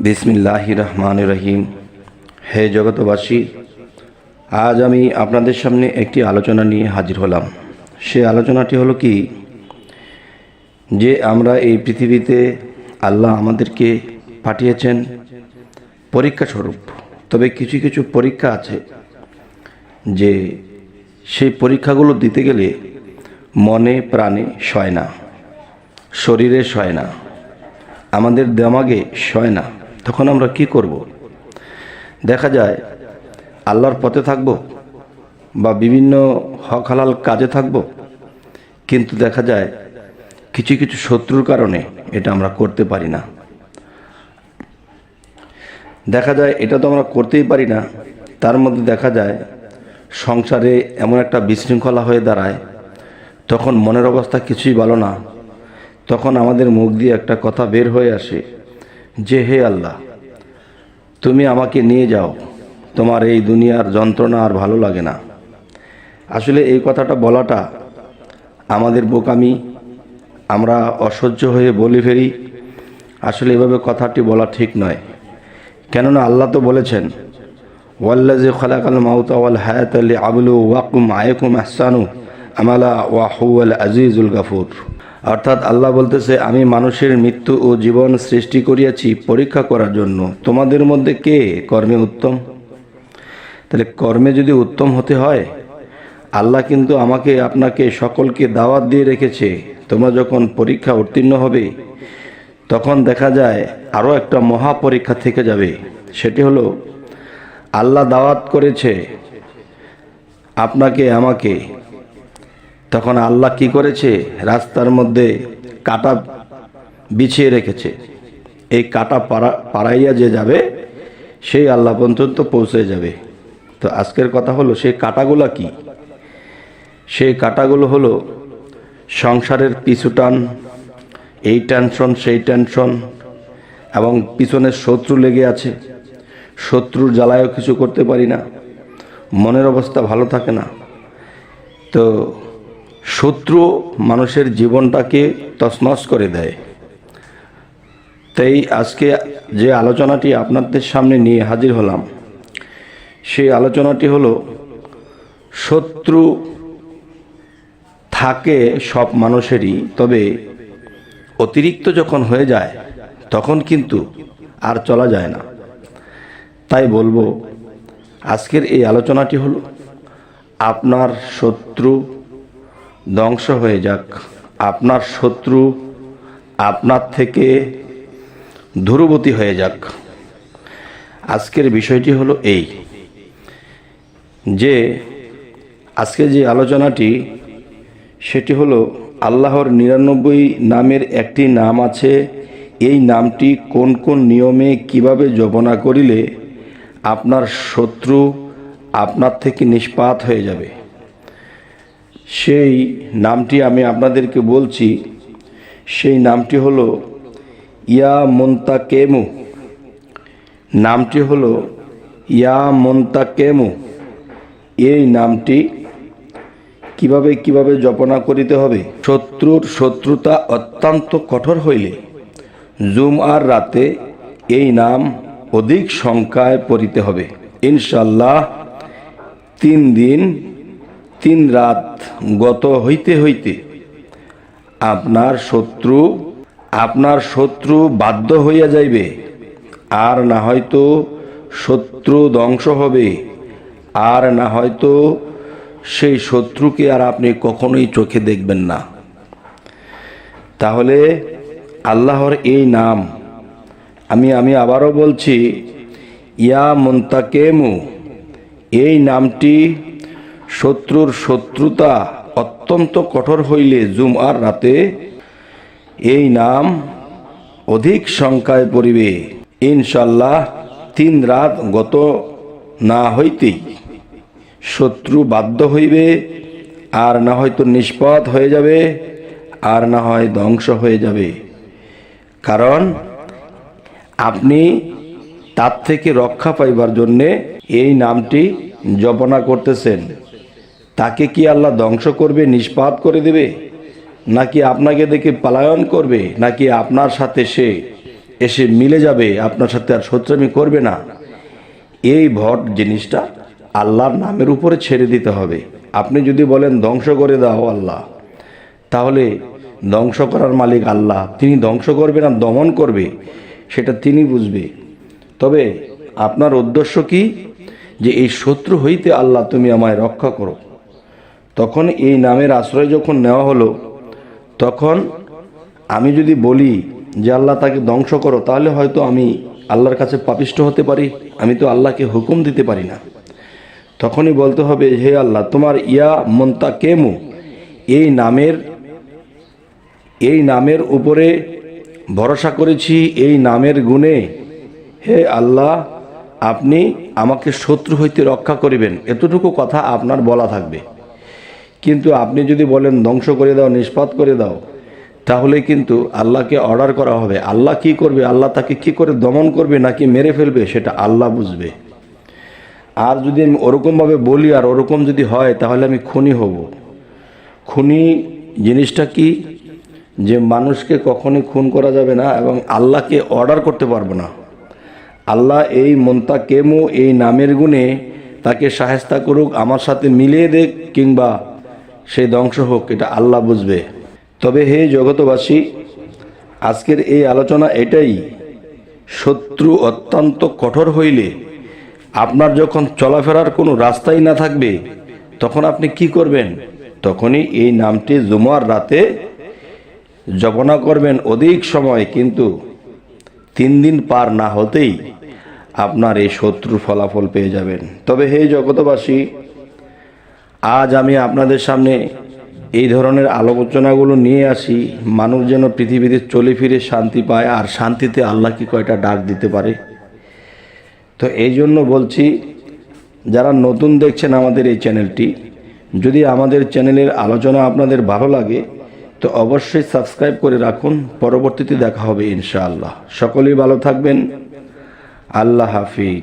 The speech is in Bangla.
বিসমিল্লাহির রহমানির রহিম। হে জগতবাসী, আজ আমি আপনাদের সামনে একটি আলোচনা নিয়ে হাজির হলাম। সে আলোচনাটি হলো কি, যে আমরা এই পৃথিবীতে আল্লাহ আমাদেরকে পাঠিয়েছেন পরীক্ষা স্বরূপ। তবে কিছু কিছু পরীক্ষা আছে যে সেই পরীক্ষাগুলো দিতে গেলে মনে প্রাণে সয় না, শরীরে সয় না, আমাদের দেমাগে সয় না। তখন আমরা কি করব? দেখা যায় আল্লাহর পথে থাকব বা বিভিন্ন হক হালাল কাজে থাকব, কিন্তু দেখা যায় কিছু কিছু শত্রুর কারণে এটা আমরা করতে পারি না। দেখা যায় এটা তো আমরা করতেই পারি না, তার মধ্যে দেখা যায় সংসারে এমন একটা বিশৃঙ্খলা হয়ে দাঁড়ায়, তখন মনের অবস্থা কিছুই ভালো না। তখন আমাদের মুখ দিয়ে একটা কথা বের হয়ে আসে যে, হে আল্লাহ, তুমি আমাকে নিয়ে যাও, তোমার এই দুনিয়ার যন্ত্রণা আর ভালো লাগে না। আসলে এই কথাটা বলাটা আমাদের বোকামি, আমরা অসহ্য হয়ে বলে ফেলি। আসলে এভাবে কথাটি বলা ঠিক নয়, কেননা আল্লাহ তো বলেছেন, ওয়াল্লাযী খালাকাল মাউতা ওয়াল হায়াতা লিয়াবলুওয়াকুম আইয়ুকুম আহসানু আমালা ওয়া হুয়াল আজিজুল গাফুর। অর্থাৎ আল্লাহ বলতেছে, আমি মানুষের মৃত্যু ও জীবন সৃষ্টি করিয়াছি পরীক্ষা করার জন্য, তোমাদের মধ্যে কে কর্মে উত্তম। তাহলে কর্মে যদি উত্তম হতে হয়, আল্লাহ কিন্তু আমাকে আপনাকে সকলকে দাওয়াত দিয়ে রেখেছে। তোমরা যখন পরীক্ষা উত্তীর্ণ হবে, তখন দেখা যায় আরও একটা মহা পরীক্ষা থেকে যাবে। সেটি হলো, আল্লাহ দাওয়াত করেছে আপনাকে আমাকে, তখন আল্লাহ কি করেছে? রাস্তার মধ্যে কাঁটা বিছিয়ে রেখেছে। এই কাঁটা পাড়াইয়া যে যাবে, সেই আল্লাহ পর্যন্ত পৌঁছে যাবে। তো আজকের কথা হলো, সেই কাঁটাগুলো কি? সেই কাঁটাগুলো হলো সংসারের পিছুটান, এই টেনশন সেই টেনশন, এবং পিছনের শত্রু লেগে আছে, শত্রুর জ্বালায়ও কিছু করতে পারি না, মনের অবস্থা ভালো থাকে না। তো শত্রু মানুষের জীবনটাকে তছনছ করে দেয়। তাই আজকে যে আলোচনাটি আপনাদের সামনে নিয়ে হাজির হলাম, সেই আলোচনাটি হলো, শত্রু থাকে সব মানুষেরই, তবে অতিরিক্ত যখন হয়ে যায় তখন কিন্তু আর চলা যায় না। তাই বলবো, আজকের এই আলোচনাটি হলো, আপনার শত্রু ধ্বংস হয়ে যাক, আপনার শত্রু আপনার থেকে দূরবর্তী হয়ে যাক। আজকের বিষয়টি হলো এই, যে আজকে যে আলোচনাটি, সেটি হলো আল্লাহর 99 নামের একটি নাম আছে। এই নামটি কোন কোন নিয়মে কিভাবে জপনা করিলে আপনার শত্রু আপনার থেকে নিষ্পাত হয়ে যাবে, সেই নামটি আমি আপনাদেরকে বলছি। সেই নামটি হলো ইয়া মুনতাকেমু। নামটি হলো ইয়া মুনতাকেমু। এই নামটি কিভাবে জপনা করিতে হবে? শত্রুর শত্রুতা অত্যন্ত কঠোর হইলে জুমআর রাতে এই নাম অধিক সংখ্যায় পড়িতে হবে। ইনশাআল্লাহ 3 দিন 3 রাত গত হইতে হইতে আপনার শত্রু বাধ্য হইয়া যাইবে, আর না হয়তো শত্রু ধ্বংস হবে, আর না হয়তো সেই শত্রুকে আর আপনি কখনোই চোখে দেখবেন না। তাহলে আল্লাহর এই নাম আমি আবারও বলছি, ইয়া মুনতাকেমু। এই নামটি শত্রুর শত্রুতা অত্যন্ত কঠোর হইলে জুমআর রাতে এই নাম অধিক সংখ্যায় পড়িবে। ইনশাআল্লাহ 3 রাত গত না হইতেই শত্রু বাধ্য হইবে, আর না হয়তো নিষ্পাত হয়ে যাবে, আর না হয় ধ্বংস হয়ে যাবে। কারণ আপনি তার থেকে রক্ষা পাইবার জন্যে এই নামটি জপনা করতেছেন। তাকে কি আল্লাহ ধ্বংস করবে, নিষ্পাত করে দেবে, নাকি আপনাকে দেখে পলায়ন করবে, নাকি আপনার সাথে সে এসে মিলে যাবে, আপনার সাথে আর শত্রুমি করবে না, এই ভট জিনিসটা আল্লাহর নামের উপরে ছেড়ে দিতে হবে। আপনি যদি বলেন ধ্বংস করে দাও আল্লাহ, তাহলে ধ্বংস করার মালিক আল্লাহ, তিনি ধ্বংস করবে না দমন করবে সেটা তিনি বুঝবে। তবে আপনার উদ্দেশ্য কি, যে এই শত্রু হইতে আল্লাহ তুমি আমায় রক্ষা করো। তখন এই নামের আশ্রয় যখন নেওয়া হলো, তখন আমি যদি বলি যে আল্লাহ তাকে ধ্বংস করো, তাহলে হয়তো আমি আল্লাহর কাছে পাপিষ্ঠ হতে পারি, আমি তো আল্লাহকে হুকুম দিতে পারি না। তখনই বলতে হবে, হে আল্লাহ, তোমার ইয়া মুনতাকিমু, এই নামের উপরে ভরসা করেছি, এই নামের গুণে, হে আল্লাহ আপনি আমাকে শত্রু হইতে রক্ষা করিবেন, এতটুকু কথা আপনার বলা থাকবে। কিন্তু আপনি যদি বলেন ধ্বংস করে দাও, নিষ্পাত করে দাও, তাহলে কিন্তু আল্লাহকে অর্ডার করা হবে। আল্লাহ কি করবে, আল্লাহ তাকে কি করে দমন করবে নাকি মেরে ফেলবে, সেটা আল্লাহ বুঝবে। আর যদি আমি ওরকমভাবে বলি আর ওরকম যদি হয়, তাহলে আমি খুনি হব। খুনি জিনিসটা কি, যে মানুষকে কখনোই খুন করা যাবে না এবং আল্লাহকে অর্ডার করতে পারবো না। আল্লাহ এই মুনতাকিমু, এই নামের গুণে তাকে শায়েস্তা করুক, আমার সাথে মিলিয়ে দেখ, কিংবা সে ধ্বংস হোক, এটা আল্লাহ বুঝবে। তবে হে জগতবাসী, আজকের এই আলোচনা এটাই, শত্রু অত্যন্ত কঠোর হইলে, আপনার যখন চলাফেরার কোনো রাস্তাই না থাকবে, তখন আপনি কি করবেন? তখনই এই নামটি জুমার রাতে জপনা করবেন অধিক সময়, কিন্তু 3 দিন পার না হতেই আপনার এই শত্রুর ফলাফল পেয়ে যাবেন। তবে হে জগতবাসী, আজ আমি আপনাদের সামনে এই ধরনের আলোচনাগুলো নিয়ে আসি, মানুষ যেন পৃথিবীতে চলে ফিরে শান্তি পায়, আর শান্তিতে আল্লাহ কি কয়টা ডাক দিতে পারে। তো এই জন্য বলছি, যারা নতুন দেখছেন আমাদের এই চ্যানেলটি, যদি আমাদের চ্যানেলের আলোচনা আপনাদের ভালো লাগে, তো অবশ্যই সাবস্ক্রাইব করে রাখুন। পরবর্তীতে দেখা হবে ইনশাআল্লাহ। সকলেই ভালো থাকবেন। আল্লাহ হাফিজ।